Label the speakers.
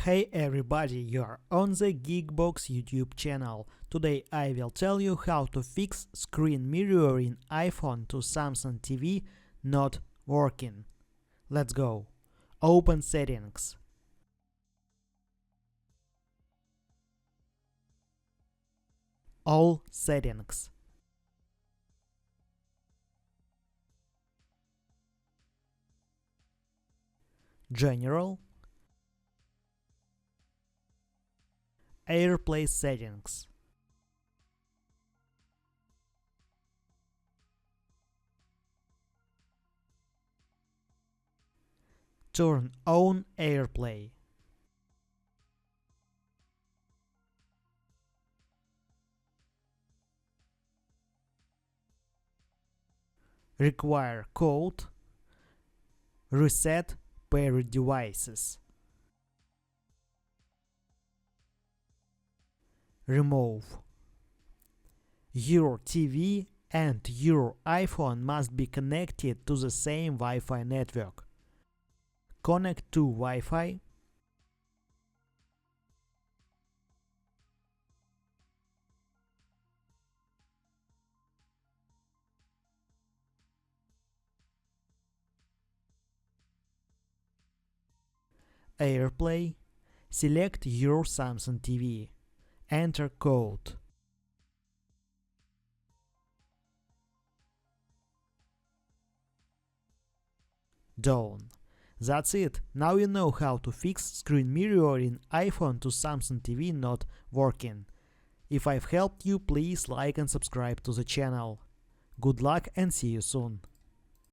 Speaker 1: Hey everybody, you're on the Geekbox YouTube channel. Today I will tell you how to fix screen mirror in iPhone to Samsung TV not working. Let's go. Open Settings. All settings. General. AirPlay settings. Turn on AirPlay. Require code. Reset paired devices. Remove. Your TV and your iPhone must be connected to the same Wi-Fi network. Connect to Wi-Fi. AirPlay. Select your Samsung TV. Enter code. Done. That's it. Now you know how to fix screen mirror in iPhone to Samsung TV not working. If I've helped you, please like and subscribe to the channel. Good luck and see you soon.